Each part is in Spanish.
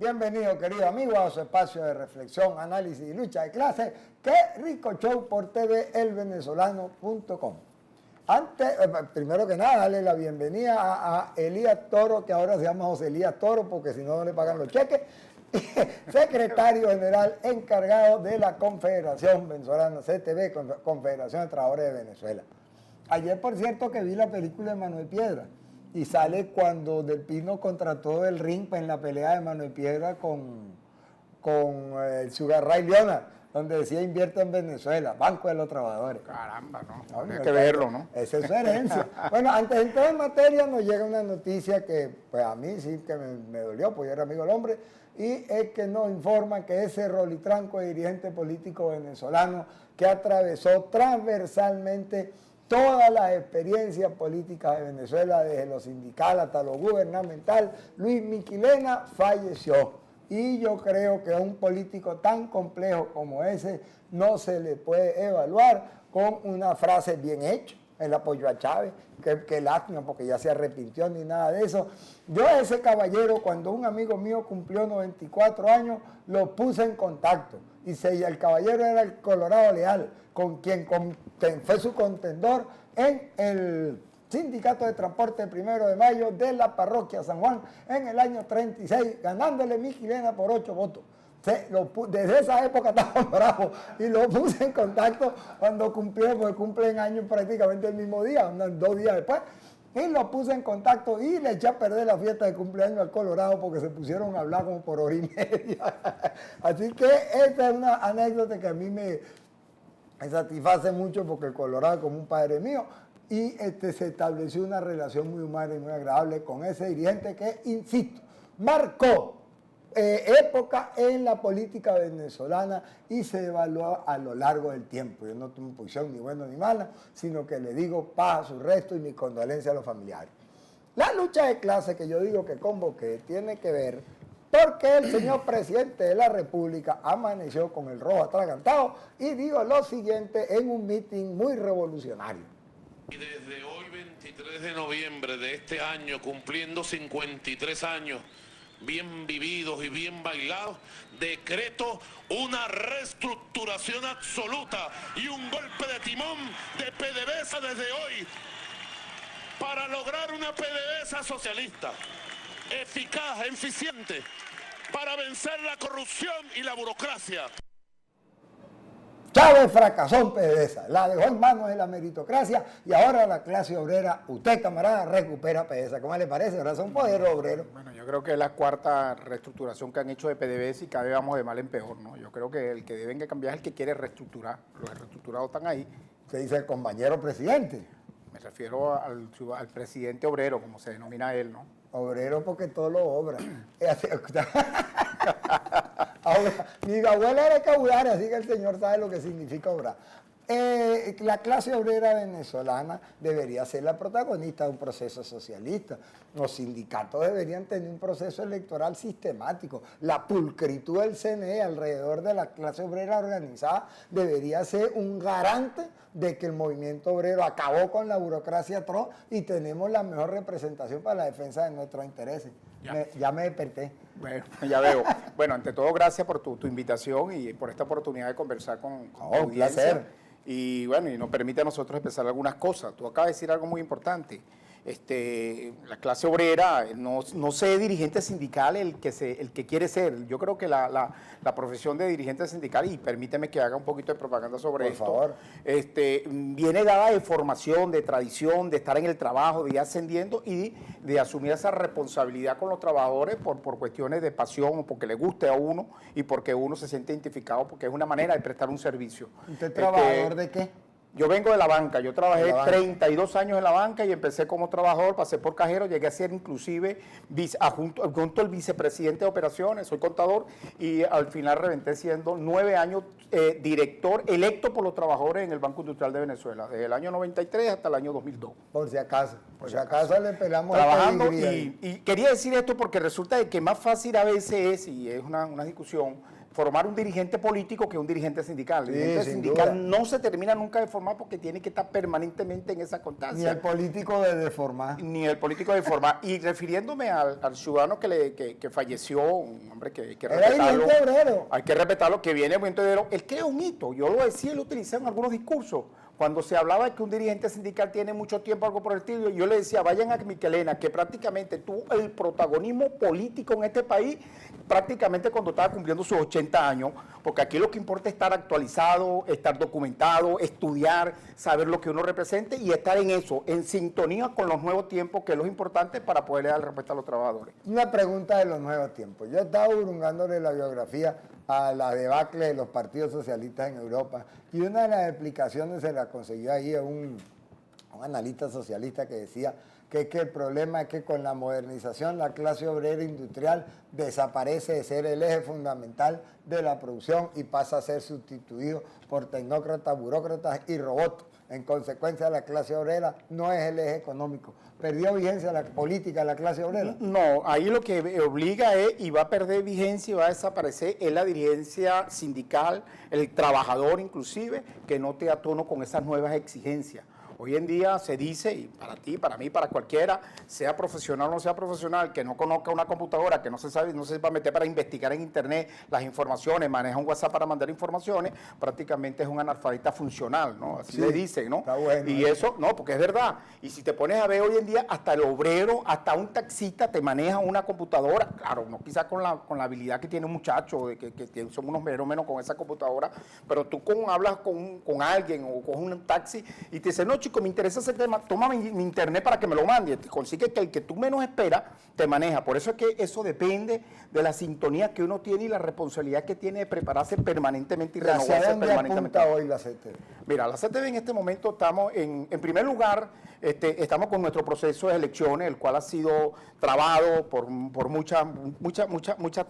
Bienvenido, querido amigo, a su espacio de reflexión, análisis y lucha de clase. ¡Qué rico show! Por tvElvenezolano.com. Primero que nada, darle la bienvenida a Elías Toro, que ahora se llama José Elías Toro, porque si no, no le pagan los cheques. Secretario General encargado de la Confederación Venezolana, CTV, Confederación de Trabajadores de Venezuela. Ayer, por cierto, que vi la película de Manuel Piedra y sale cuando Del Pino contrató el ring en la pelea de Manuel Piedra con el Sugar Ray Leonard, donde decía invierte en Venezuela, Banco de los Trabajadores. Caramba, ¿no? Hay que verlo, ¿no? Esa es su herencia. Bueno, antes de entrar en materia, nos llega una noticia que pues a mí sí que me dolió, porque yo era amigo del hombre, y es que nos informa que ese rolitranco de dirigente político venezolano que atravesó transversalmente todas las experiencias políticas de Venezuela, desde lo sindical hasta lo gubernamental, Luis Miquilena falleció. Y yo creo que a un político tan complejo como ese no se le puede evaluar con una frase bien hecha, el apoyo a Chávez, que lástima porque ya se arrepintió ni nada de eso. Yo a ese caballero, cuando un amigo mío cumplió 94 años, lo puse en contacto. Y el caballero era el Colorado Leal, con quien fue su contendor en el Sindicato de Transporte 1 de Mayo de la Parroquia San Juan en el año 36, ganándole Miquilena por 8 votos. Desde esa época estaba bravo y lo puse en contacto cuando cumplió, porque cumplen años prácticamente el mismo día, 2 días después. Y lo puse en contacto y le eché a perder la fiesta de cumpleaños al Colorado porque se pusieron a hablar como por hora y media. Así que esta es una anécdota que a mí me satisface mucho porque el Colorado es como un padre mío y se estableció una relación muy humana y muy agradable con ese dirigente que, insisto, marcó época en la política venezolana y se evaluó a lo largo del tiempo. Yo no tomo posición ni buena ni mala, sino que le digo paz a su resto y mi condolencia a los familiares. La lucha de clase que yo digo que convoqué tiene que ver porque el señor presidente de la República amaneció con el rojo atragantado y dijo lo siguiente en un mitin muy revolucionario. Y desde hoy, 23 de noviembre de este año, cumpliendo 53 años, bien vividos y bien bailados, decreto una reestructuración absoluta y un golpe de timón de PDVSA desde hoy para lograr una PDVSA socialista, eficaz, eficiente, para vencer la corrupción y la burocracia. Chávez fracasó en PDVSA, la dejó en manos de la meritocracia y ahora la clase obrera, usted camarada, recupera PDVSA. ¿Cómo le parece? Ahora son poder obrero. Bueno, yo creo que es la cuarta reestructuración que han hecho de PDVSA y cada vez vamos de mal en peor, ¿no? Yo creo que el que deben de cambiar es el que quiere reestructurar. Los reestructurados están ahí. Usted dice el compañero presidente. Me refiero al presidente obrero, como se denomina él, ¿no? Obrero porque todo lo obra. Ahora, mi abuela era caudal, así que el señor sabe lo que significa obrar. La clase obrera venezolana debería ser la protagonista de un proceso socialista. Los sindicatos deberían tener un proceso electoral sistemático. La pulcritud del CNE alrededor de la clase obrera organizada debería ser un garante de que el movimiento obrero acabó con la burocracia atroz y tenemos la mejor representación para la defensa de nuestros intereses. Ya me desperté. Bueno, ya veo. Bueno, ante todo, gracias por tu invitación y por esta oportunidad de conversar con tu audiencia. Un placer. Y bueno, y nos permite a nosotros empezar algunas cosas. Tú acabas de decir algo muy importante. La clase obrera, no sé dirigente sindical el que quiere ser. Yo creo que la profesión de dirigente sindical, y permíteme que haga un poquito de propaganda sobre esto, por favor, viene dada de formación, de tradición, de estar en el trabajo, de ir ascendiendo y de asumir esa responsabilidad con los trabajadores por cuestiones de pasión o porque le guste a uno y porque uno se siente identificado, porque es una manera de prestar un servicio. ¿Usted es trabajador de qué? Yo vengo de la banca, yo trabajé 32 años en la banca y empecé como trabajador, pasé por cajero, llegué a ser inclusive junto al vicepresidente de operaciones, soy contador y al final reventé siendo 9 años director electo por los trabajadores en el Banco Industrial de Venezuela, desde el año 93 hasta el año 2002. Por si acaso le pelamos trabajando y quería decir esto porque resulta de que más fácil a veces es, y es una discusión, formar un dirigente político que un dirigente sindical. El Sí, dirigente sin sindical duda. no se termina nunca de formar porque tiene que estar permanentemente en esa Ni constancia. el político de deformar. Ni el político de formar. Y refiriéndome al ciudadano que falleció, un hombre que hay que Era respetarlo. dirigente obrero. Hay que respetarlo, que viene muy entero. Él crea un hito. Yo lo decía y lo utilicé en algunos discursos. Cuando se hablaba de que un dirigente sindical tiene mucho tiempo, algo por el estilo, yo le decía, vayan a Miquelena, que prácticamente tuvo el protagonismo político en este país, prácticamente cuando estaba cumpliendo sus 80 años, porque aquí lo que importa es estar actualizado, estar documentado, estudiar, saber lo que uno represente y estar en eso, en sintonía con los nuevos tiempos, que es lo importante para poder dar respuesta a los trabajadores. Una pregunta de los nuevos tiempos. Yo estaba hurungándole la biografía a la debacle de los partidos socialistas en Europa y una de las explicaciones se la consiguió ahí a un analista socialista que decía que el problema es que con la modernización la clase obrera industrial desaparece de ser el eje fundamental de la producción y pasa a ser sustituido por tecnócratas, burócratas y robots. En consecuencia, la clase obrera no es el eje económico. ¿Perdió vigencia la política de la clase obrera? No, ahí lo que obliga es, y va a perder vigencia y va a desaparecer, es la dirigencia sindical, el trabajador inclusive, que no esté a tono con esas nuevas exigencias. Hoy en día se dice, y para ti, para mí, para cualquiera, sea profesional o no sea profesional, que no conozca una computadora, que no se sabe, no se va a meter para investigar en internet las informaciones, maneja un WhatsApp para mandar informaciones, prácticamente es un analfabeta funcional, ¿no? Así Sí, le dicen, ¿no? está bueno, Y eso, no, porque es verdad. Y si te pones a ver hoy en día, hasta el obrero, hasta un taxista te maneja una computadora, claro, no quizás con la habilidad que tiene un muchacho, de que son unos menos con esa computadora, pero tú hablas con alguien o con un taxi y te dice, no, chico, me interesa ese tema, toma mi internet para que me lo mande. Te consigue que el que tú menos esperas te maneja. Por eso es que eso depende de la sintonía que uno tiene y la responsabilidad que tiene de prepararse permanentemente y ¿Hacia renovarse dónde permanentemente. apunta hoy la CTV? Mira, la CTV en este momento estamos, en primer lugar, estamos con nuestro proceso de elecciones, el cual ha sido trabado por muchas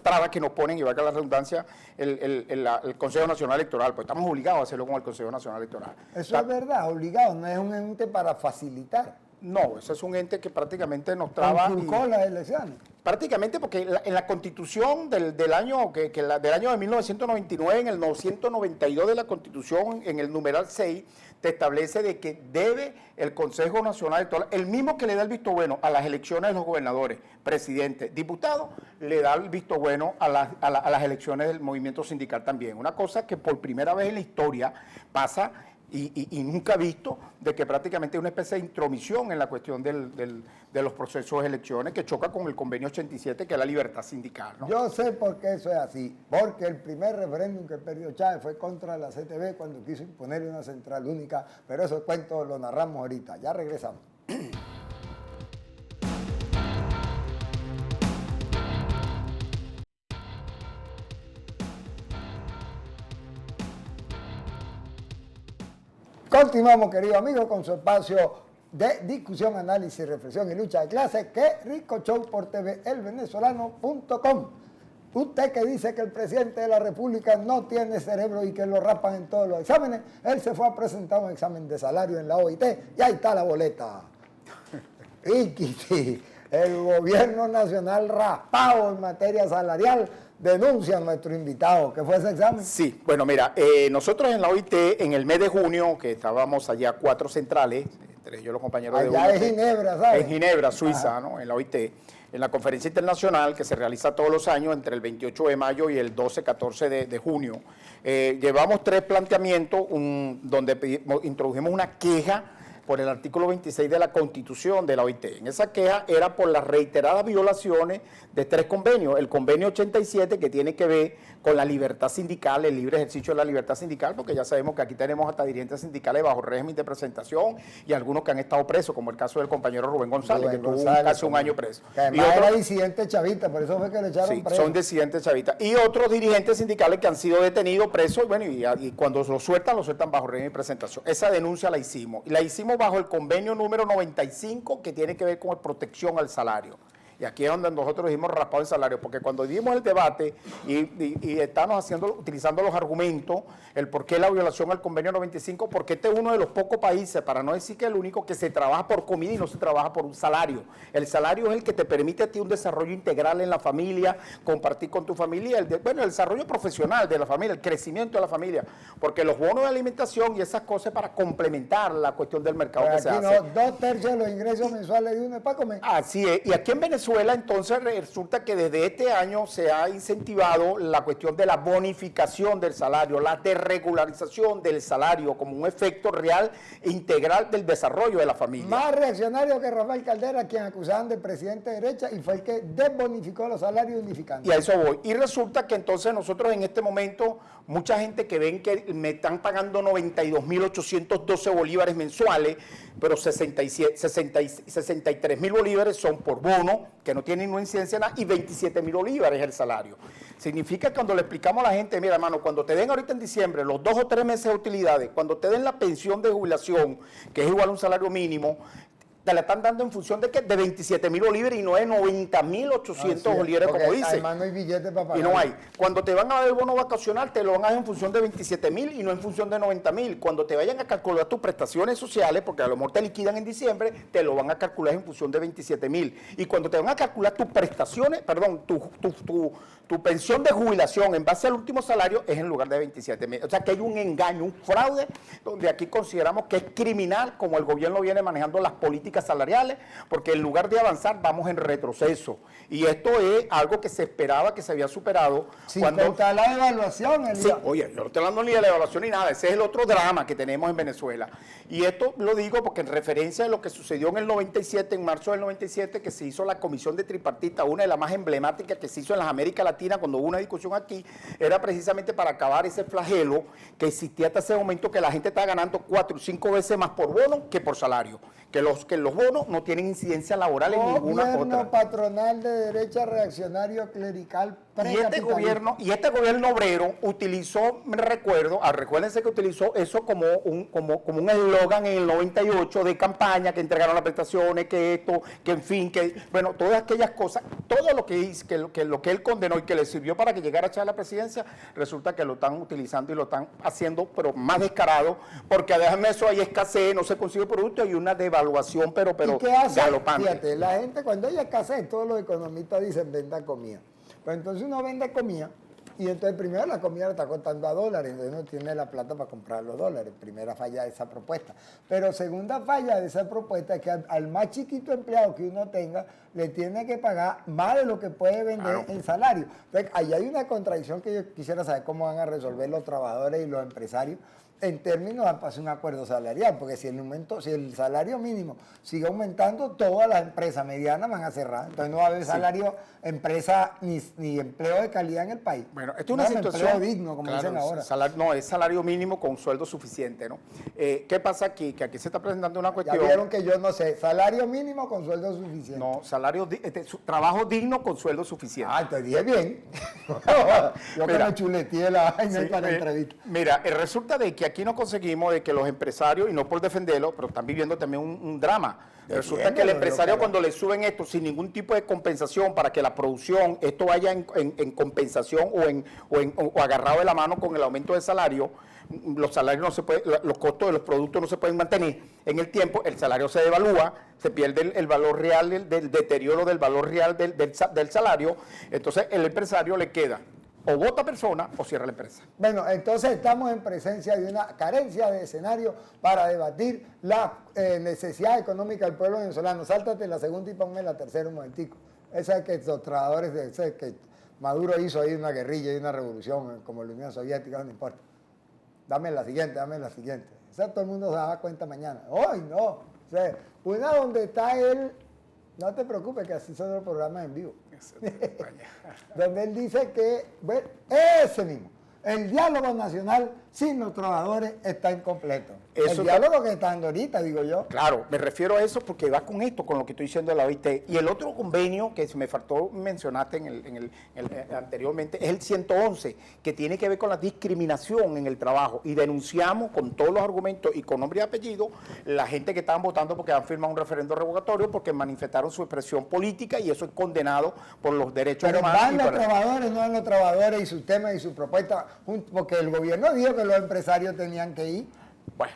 trabas que nos ponen, y valga la redundancia, el Consejo Nacional Electoral. Pues estamos obligados a hacerlo con el Consejo Nacional Electoral. Eso es verdad, obligado, no es un ente para facilitar. No, ese es un ente que prácticamente nos traba. Conculcó las elecciones. Prácticamente porque en la Constitución del año de 1999, en el 992 de la Constitución, en el numeral 6, te establece de que debe el Consejo Nacional Electoral, el mismo que le da el visto bueno a las elecciones de los gobernadores, presidentes, diputados, le da el visto bueno a las elecciones del movimiento sindical también. Una cosa que por primera vez en la historia pasa y nunca visto, de que prácticamente hay una especie de intromisión en la cuestión de los procesos de elecciones que choca con el convenio 87, que es la libertad sindical, ¿no? Yo sé por qué eso es así, porque el primer referéndum que perdió Chávez fue contra la CTV cuando quiso imponerle una central única, pero esos cuentos lo narramos ahorita. Ya regresamos. Continuamos, querido amigo, con su espacio de discusión, análisis, reflexión y lucha de clases. ¡Qué rico show por TV, elvenezolano.com! Usted que dice que el presidente de la República no tiene cerebro y que lo rapan en todos los exámenes, él se fue a presentar un examen de salario en la OIT y ahí está la boleta. Riquiti, el gobierno nacional raspado en materia salarial, denuncia a nuestro invitado. ¿Qué fue ese examen? Sí, bueno, mira, nosotros en la OIT, en el mes de junio, que estábamos allá 4 centrales, entre ellos los compañeros de Allá OIT, es Ginebra, ¿sabes? en Ginebra, Suiza, ¿no? En la OIT, en la conferencia internacional que se realiza todos los años entre el 28 de mayo y el 12-14 de junio. Llevamos 3 planteamientos, donde introdujimos una queja por el artículo 26 de la Constitución de la OIT. En esa queja era por las reiteradas violaciones de 3 convenios. El convenio 87, que tiene que ver con la libertad sindical, el libre ejercicio de la libertad sindical, porque ya sabemos que aquí tenemos hasta dirigentes sindicales bajo régimen de presentación y algunos que han estado presos, como el caso del compañero Rubén González, que tuvo casi un año preso. Que además era disidente chavista, por eso fue que le echaron Sí, preso. son disidentes chavistas. Y otros dirigentes sindicales que han sido detenidos, presos, bueno, y cuando lo sueltan bajo régimen de presentación. Esa denuncia la hicimos. Y la hicimos bajo el convenio número 95, que tiene que ver con protección al salario. Y aquí es donde nosotros dijimos raspado el salario, porque cuando dimos el debate y estamos utilizando los argumentos, el por qué la violación al convenio 95, porque este es uno de los pocos países, para no decir que es el único, que se trabaja por comida y no se trabaja por un salario. El salario es el que te permite a ti un desarrollo integral en la familia, compartir con tu familia, el desarrollo profesional de la familia, el crecimiento de la familia, porque los bonos de alimentación y esas cosas para complementar la cuestión del mercado que se hace. No, 2/3 de los ingresos mensuales de uno es para comer. Así es, y aquí en Venezuela entonces resulta que desde este año se ha incentivado la cuestión de la bonificación del salario, la desregularización del salario como un efecto real e integral del desarrollo de la familia. Más reaccionario que Rafael Caldera, quien acusaban de presidente de derecha y fue el que desbonificó los salarios unificando. Y a eso voy. Y resulta que entonces nosotros en este momento, mucha gente que ven que me están pagando 92.812 bolívares mensuales, pero 63.000 bolívares son por bono, que no tienen ninguna incidencia nada, y 27.000 bolívares el salario. Significa que cuando le explicamos a la gente, mira hermano, cuando te den ahorita en diciembre los 2 o 3 meses de utilidades, cuando te den la pensión de jubilación, que es igual a un salario mínimo, te la están dando en función de que de 27.000 bolívares y no de 90.800 bolívares, como dice. Además no hay billete para pagar. Y no hay. Cuando te van a dar el bono vacacional, te lo van a dar en función de 27.000 y no en función de 90.000. Cuando te vayan a calcular tus prestaciones sociales, porque a lo mejor te liquidan en diciembre, te lo van a calcular en función de 27.000. Y cuando te van a calcular tus prestaciones, perdón, tu pensión de jubilación en base al último salario es en lugar de 27.000. O sea que hay un engaño, un fraude, donde aquí consideramos que es criminal como el gobierno viene manejando las políticas salariales, porque en lugar de avanzar vamos en retroceso. Y esto es algo que se esperaba, que se había superado. Sin contar la evaluación. Sí, oye, yo no estoy hablando ni de la evaluación ni nada, ese es el otro drama que tenemos en Venezuela. Y esto lo digo porque en referencia de lo que sucedió en el 97, en marzo del 97, que se hizo la comisión de tripartita, una de las más emblemáticas que se hizo en las Américas Latinas, cuando hubo una discusión aquí, era precisamente para acabar ese flagelo que existía hasta ese momento, que la gente está ganando 4 o 5 veces más por bono que por salario, que los bonos no tienen incidencia laboral en ninguna otra. Gobierno patronal de derecha reaccionario clerical precapitalista. Y este gobierno obrero utilizó, me recuerdo, recuérdense que utilizó eso como un eslogan en el 98 de campaña, que entregaron las prestaciones, que esto, que en fin, que bueno, todas aquellas cosas, todo lo que hizo, lo que él condenó y que le sirvió para que llegara a echar la presidencia, resulta que lo están utilizando y lo están haciendo, pero más descarado, porque además de eso hay escasez, no se consigue producto y una devaluación, pero ¿Y qué hace? galopante. Fíjate, la gente cuando hay escasez, todos los economistas dicen venda comida. Pero entonces uno vende comida y entonces primero la comida le está costando a dólares, entonces no tiene la plata para comprar los dólares. Primera falla de esa propuesta. Pero segunda falla de esa propuesta es que al más chiquito empleado que uno tenga, le tiene que pagar más de lo que puede vender en salario. Entonces ahí hay una contradicción que yo quisiera saber cómo van a resolver los trabajadores y los empresarios en términos de pasar un acuerdo salarial, porque si el salario mínimo sigue aumentando, todas las empresas medianas van a cerrar, entonces no va a haber salario, empresa ni empleo de calidad en el país. Bueno, esto es una situación empleo digno, como dicen ahora. No, es salario mínimo con sueldo suficiente, ¿no? ¿Qué pasa aquí? Que aquí se está presentando una cuestión. Ya vieron que yo no sé, salario mínimo con sueldo suficiente. No, trabajo digno con sueldo suficiente. Ah, te dije bien. Yo que me chuleteé la vaina para la entrevista. Mira, resulta de que aquí no conseguimos de que los empresarios, y no por defenderlo, pero están viviendo también un drama. Resulta que el empresario cuando le suben esto sin ningún tipo de compensación para que la producción, esto vaya en compensación o agarrado de la mano con el aumento de salario, los salarios no se pueden, los costos de los productos no se pueden mantener en el tiempo, el salario se devalúa, se pierde el valor real, del deterioro del valor real del salario, entonces el empresario le queda o vota persona o cierra la empresa. Bueno, entonces estamos en presencia de una carencia de escenario para debatir la necesidad económica del pueblo venezolano. Sáltate la segunda y ponme la tercera un momentico. Esa es que los trabajadores, que Maduro hizo ahí una guerrilla y una revolución como la Unión Soviética, no importa. Dame la siguiente. O sea, todo el mundo se da cuenta mañana. ¡Ay, no! O sea, una donde está él, no te preocupes que así son los programas en vivo. Donde él dice que, bueno, ese mismo, El diálogo nacional sin los trabajadores está incompleto. Eso el diálogo que está dando ahorita, digo yo. Claro, me refiero a eso porque va con esto, con lo que estoy diciendo de la OIT. Y el otro convenio que se me faltó mencionarte anteriormente es el 111, que tiene que ver con la discriminación en el trabajo. Y denunciamos con todos los argumentos y con nombre y apellido la gente que estaban votando porque han firmado un referendo revocatorio porque manifestaron su expresión política y eso es condenado por los derechos Pero humanos. van los trabajadores, no van los trabajadores y sus temas y sus propuestas, porque el gobierno dijo que los empresarios tenían que ir. Bueno,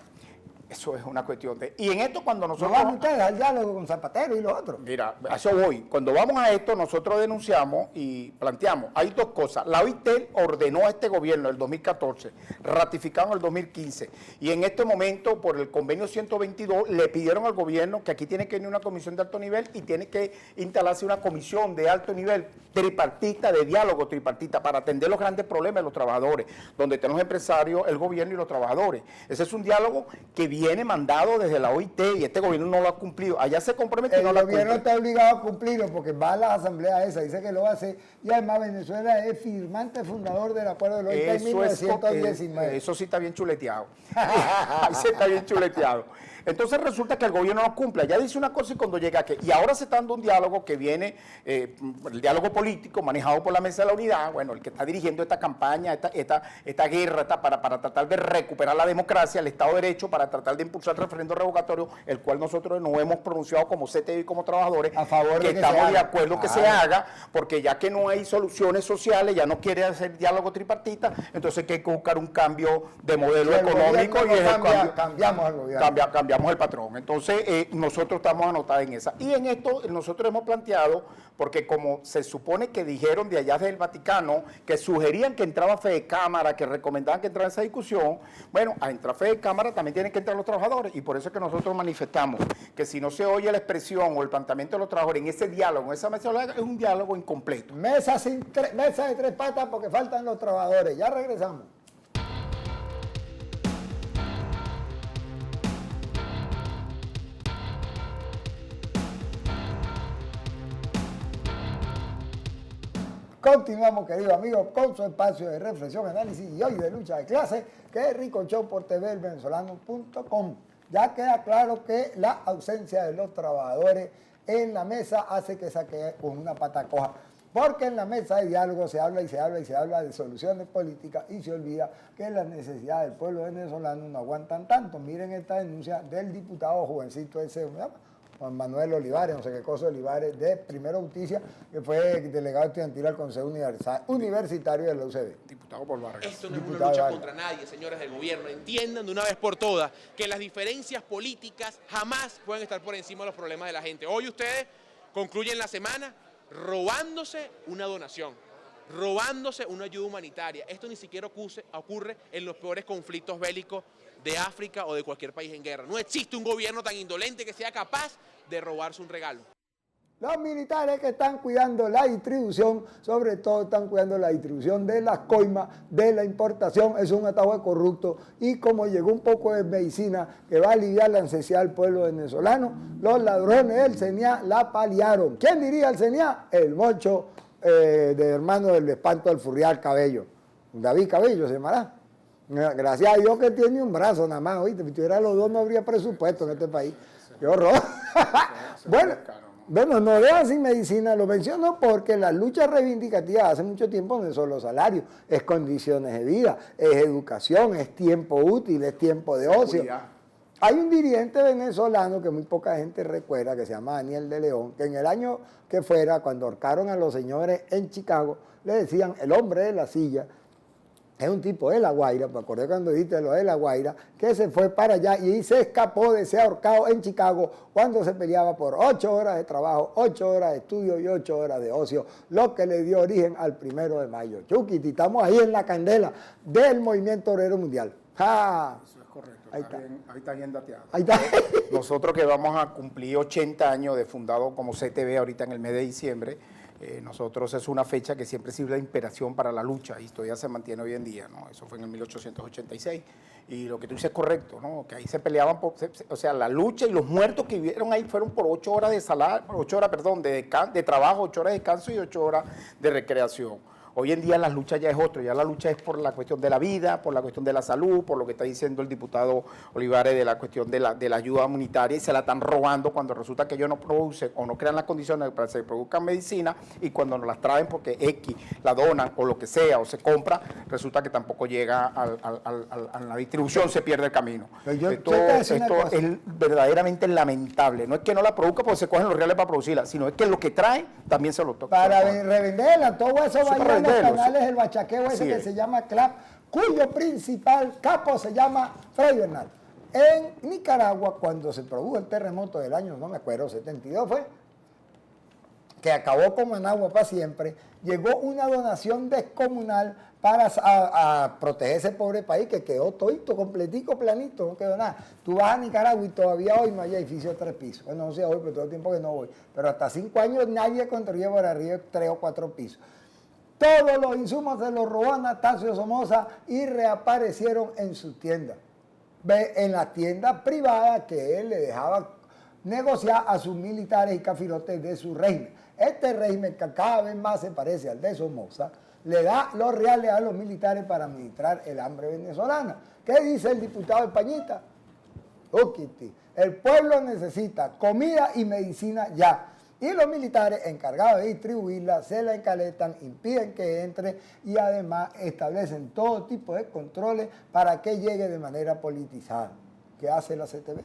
eso es una cuestión de... Y en esto cuando nosotros... No van ustedes al diálogo con Zapatero y los otros. Mira, a eso voy. Cuando vamos a esto, nosotros denunciamos y planteamos, hay dos cosas. La OIT ordenó a este gobierno en el 2014, ratificado en el 2015, y en este momento, por el convenio 122, le pidieron al gobierno que aquí tiene que venir una comisión de alto nivel y tiene que instalarse una comisión de alto nivel tripartita, de diálogo tripartita, para atender los grandes problemas de los trabajadores, donde están los empresarios, el gobierno y los trabajadores. Ese es un diálogo que viene mandado desde la OIT y este gobierno no lo ha cumplido. Allá se compromete y no lo ha cumplido. El gobierno está obligado a cumplirlo porque va a la asamblea esa, dice que lo va a hacer, y además Venezuela es firmante fundador del acuerdo de la OIT en 1919. Eso sí está bien chuleteado. Ahí sí está bien chuleteado. Entonces resulta que el gobierno no cumple, ya dice una cosa y cuando llega aquí, y ahora se está dando un diálogo que viene, el diálogo político manejado por la Mesa de la Unidad, bueno, el que está dirigiendo esta campaña, esta guerra para tratar de recuperar la democracia, el Estado de Derecho, para tratar de impulsar el referendo revocatorio, el cual nosotros nos hemos pronunciado como CTI y como trabajadores, a favor que de que estamos de acuerdo que se haga, porque ya que no hay soluciones sociales, ya no quiere hacer diálogo tripartita, entonces hay que buscar un cambio de modelo económico y es el cambio. Cambiamos al gobierno. Cambiamos el patrón. Entonces, nosotros estamos anotados en esa. Y en esto, nosotros hemos planteado, porque como se supone que dijeron de allá del Vaticano, que sugerían que entraba Fede Cámara, que recomendaban que entrara esa discusión, bueno, a entrar Fede Cámara también tienen que entrar los trabajadores. Y por eso es que nosotros manifestamos que si no se oye la expresión o el planteamiento de los trabajadores en ese diálogo, en esa mesa, es un diálogo incompleto. Mesa de tres patas porque faltan los trabajadores. Ya regresamos. Continuamos, queridos amigos, con su espacio de reflexión, análisis y hoy de lucha de clase, que es Ricochón por TV, elvenezolano.com. Ya queda claro que la ausencia de los trabajadores en la mesa hace que saque con una pata coja, porque en la mesa de diálogo se habla y se habla y se habla de soluciones políticas y se olvida que las necesidades del pueblo venezolano no aguantan tanto. Miren esta denuncia del diputado jovencito ese, Juan Manuel Olivares, no sé qué cosa Olivares, de Primera Justicia, que fue delegado estudiantil al Consejo Universitario de la UCB. Diputado por Vargas. Esto no es una lucha contra nadie, señores del gobierno. Entiendan de una vez por todas que las diferencias políticas jamás pueden estar por encima de los problemas de la gente. Hoy ustedes concluyen la semana robándose una donación, robándose una ayuda humanitaria. Esto ni siquiera ocurre en los peores conflictos bélicos de África o de cualquier país en guerra. No existe un gobierno tan indolente que sea capaz de robarse un regalo. Los militares que están cuidando la distribución, sobre todo están cuidando la distribución de las coimas, de la importación, es un atajo de corrupto, y como llegó un poco de medicina que va a aliviar la necesidad del pueblo venezolano, los ladrones del CENIA la paliaron. ¿Quién diría el CENIA? El mocho de hermano del espanto del Furrial Cabello, David Cabello se llamará. Gracias a Dios que tiene un brazo nada más, oíste, si tuviera los dos no habría presupuesto en este país. ¡Qué horror! Bueno, no dejan sin medicina, lo menciono porque las luchas reivindicativas hace mucho tiempo no son los salarios, es condiciones de vida, es educación, es tiempo útil, es tiempo de ocio. Hay un dirigente venezolano que muy poca gente recuerda, que se llama Daniel de León, que en el año que fuera, cuando ahorcaron a los señores en Chicago, le decían el hombre de la silla. Es un tipo de La Guaira, me acordé cuando dijiste lo de La Guaira, que se fue para allá y se escapó de ser ahorcado en Chicago cuando se peleaba por 8 horas de trabajo, 8 horas de estudio y 8 horas de ocio, lo que le dio origen al 1 de mayo. Chucky, estamos ahí en la candela del movimiento obrero mundial. ¡Ja! Eso es correcto, ahí está bien dateado. Ahí está. Nosotros que vamos a cumplir 80 años de fundado como CTV ahorita en el mes de diciembre, nosotros es una fecha que siempre sirve de inspiración para la lucha y todavía se mantiene hoy en día, ¿no? Eso fue en el 1886 y lo que tú dices es correcto, ¿no? Que ahí se peleaban por, o sea, la lucha y los muertos que vivieron ahí fueron por 8 horas de salario, 8 horas, perdón, de trabajo, 8 horas de descanso y 8 horas de recreación. Hoy en día la lucha ya es otra, ya la lucha es por la cuestión de la vida, por la cuestión de la salud, por lo que está diciendo el diputado Olivares de la cuestión de la ayuda humanitaria, y se la están robando cuando resulta que ellos no producen o no crean las condiciones para que se produzcan medicina, y cuando nos las traen porque X la donan o lo que sea, o se compra, resulta que tampoco llega a la distribución, se pierde el camino. Esto es verdaderamente lamentable. No es que no la produzca porque se cogen los reales para producirla, sino es que lo que traen también se lo toca. Para revenderla, todo eso va a ir a los canales, el bachaqueo ese que se llama CLAP, cuyo principal capo se llama Freddy Bernal. En Nicaragua, cuando se produjo el terremoto del año, no me acuerdo, 72 fue, que acabó con Managua para siempre, llegó una donación descomunal para proteger ese pobre país que quedó todito, completico, planito, no quedó nada. Tú vas a Nicaragua y todavía hoy no hay edificio de 3 pisos. Bueno, no sé hoy, pero todo el tiempo que no voy. Pero hasta 5 años nadie construye por arriba de 3 o 4 pisos. Todos los insumos se los robó Anastasio Somoza y reaparecieron en sus tiendas. En la tienda privada que él le dejaba negociar a sus militares y cafirotes de su régimen. Este régimen, que cada vez más se parece al de Somoza, le da los reales a los militares para administrar el hambre venezolana. ¿Qué dice el diputado Españita? El pueblo necesita comida y medicina ya. Y los militares encargados de distribuirla se la encaletan, impiden que entre y además establecen todo tipo de controles para que llegue de manera politizada. ¿Qué hace la CTV?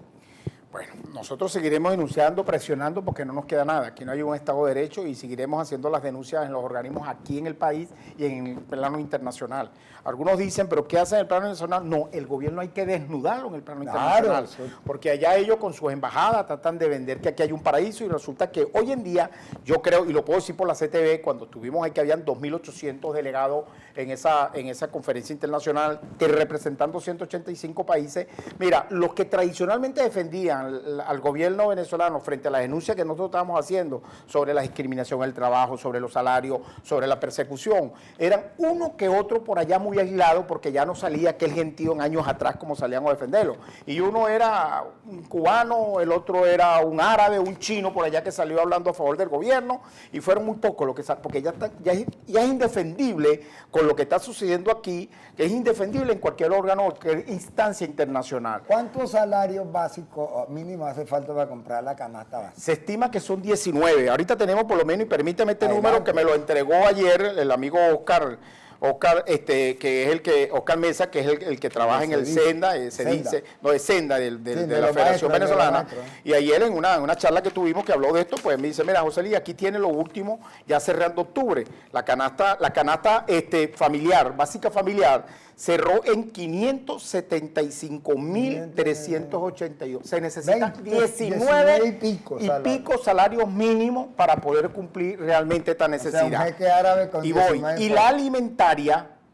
Bueno, nosotros seguiremos denunciando, presionando, porque no nos queda nada. Aquí no hay un Estado de Derecho y seguiremos haciendo las denuncias en los organismos aquí en el país y en el plano internacional. Algunos dicen, ¿pero qué hacen en el plano internacional? No, el gobierno hay que desnudarlo en el plano internacional. Porque allá ellos con sus embajadas tratan de vender que aquí hay un paraíso y resulta que hoy en día, yo creo, y lo puedo decir por la CTV, cuando estuvimos ahí que habían 2.800 delegados en esa conferencia internacional que representando 185 países. Mira, los que tradicionalmente defendían al gobierno venezolano frente a la denuncia que nosotros estábamos haciendo sobre la discriminación en el trabajo, sobre los salarios, sobre la persecución, eran uno que otro por allá muy aislado porque ya no salía aquel gentío en años atrás como salían a defenderlo. Y uno era un cubano, el otro era un árabe, un chino por allá que salió hablando a favor del gobierno y fueron muy pocos los que porque ya es indefendible con lo que está sucediendo aquí, que es indefendible en cualquier órgano, cualquier instancia internacional. ¿Cuántos salarios básicos mínimo hace falta para comprar la canasta básica? Se estima que son 19. Ahorita tenemos por lo menos, y permíteme este número que me lo entregó ayer el amigo Oscar, Oscar Mesa, que es el que trabaja en el Senda, de la Federación Venezolana. Y ayer en una charla que tuvimos que habló de esto, pues me dice, mira, José Luis, aquí tiene lo último, ya cerrando octubre, la canasta familiar, básica familiar, cerró en 575.382. Se necesitan 19 y pico salarios mínimos para poder cumplir realmente esta necesidad. O sea, un jeque árabe con y la alimentaria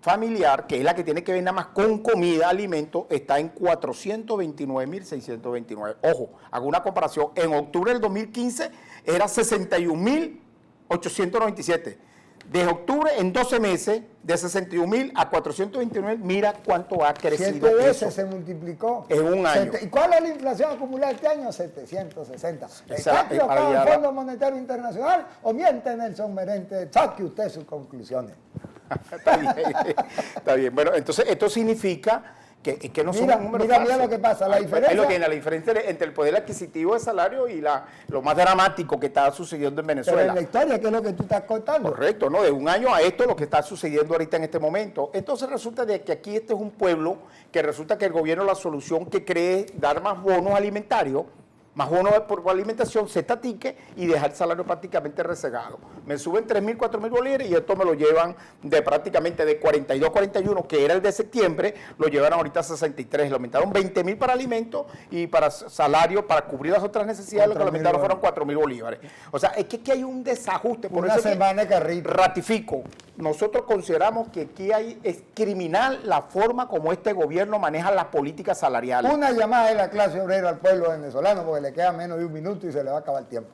familiar, que es la que tiene que ver nada más con comida, alimentos, está en 429.629. Ojo, hago una comparación. En octubre del 2015 era 61.897. Desde octubre, en 12 meses, de 61.000 a 429, mira cuánto ha crecido. 7 veces se multiplicó. En un año. ¿Y cuál es la inflación acumulada este año? 760. ¿Está equivocado el Fondo Monetario Internacional o miente Nelson Merente? Saque usted sus conclusiones. Está bien. Bueno, entonces esto significa que no son números falsos. Mira lo que pasa, la diferencia... Es lo que la diferencia entre el poder adquisitivo de salario y lo más dramático que está sucediendo en Venezuela. Pero en la historia, que es lo que tú estás contando. Correcto, ¿no? De un año a esto, lo que está sucediendo ahorita en este momento. Entonces resulta de que aquí este es un pueblo que resulta que el gobierno, la solución que cree es dar más bonos alimentarios, más bonos por alimentación, se tatique y dejar el salario prácticamente rezagado. Me suben 3.000, 4.000 bolívares y esto me lo llevan de prácticamente de 42, 41, que era el de septiembre, lo llevaron ahorita a 63. Lo aumentaron 20.000 para alimentos y para salario, para cubrir las otras necesidades, lo que lo aumentaron fueron 4.000 bolívares. O sea, es que aquí hay un desajuste. Por una semana de carrito. Ratifico. Nosotros consideramos que aquí es criminal la forma como este gobierno maneja las políticas salariales. Una llamada de la clase obrera al pueblo venezolano, porque le queda menos de un minuto y se le va a acabar el tiempo.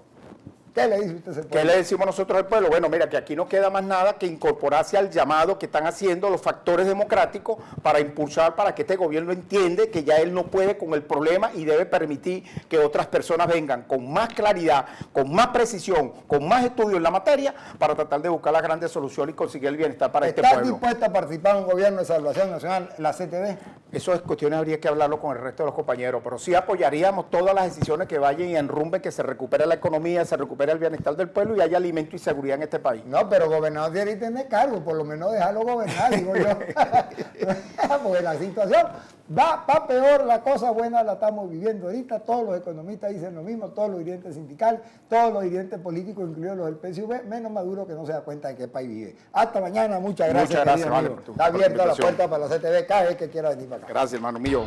¿Qué le dice usted a ese pueblo? ¿Qué le decimos nosotros al pueblo? Bueno, mira, que aquí no queda más nada que incorporarse al llamado que están haciendo los factores democráticos para impulsar, para que este gobierno entiende que ya él no puede con el problema y debe permitir que otras personas vengan con más claridad, con más precisión, con más estudio en la materia, para tratar de buscar las grandes soluciones y conseguir el bienestar para este ¿Estás pueblo. dispuesta a participar en un gobierno de salvación nacional, la CTV? Eso es cuestiones, habría que hablarlo con el resto de los compañeros, pero sí apoyaríamos todas las decisiones que vayan y enrumben, que se recupere la economía, se recupere el bienestar del pueblo y haya alimento y seguridad en este país. No, pero gobernador tiene que tener cargo, por lo menos dejarlo gobernar, digo yo. Porque la situación va peor, la cosa buena la estamos viviendo ahorita, todos los economistas dicen lo mismo, todos los dirigentes sindicales, todos los dirigentes políticos, incluidos los del PSV, menos Maduro que no se da cuenta de qué país vive. Hasta mañana, muchas gracias. Muchas gracias, querido vale, amigo. por tu Está abierta la invitación. puerta para la CTV cada vez que quiera venir para acá. Gracias, hermano mío.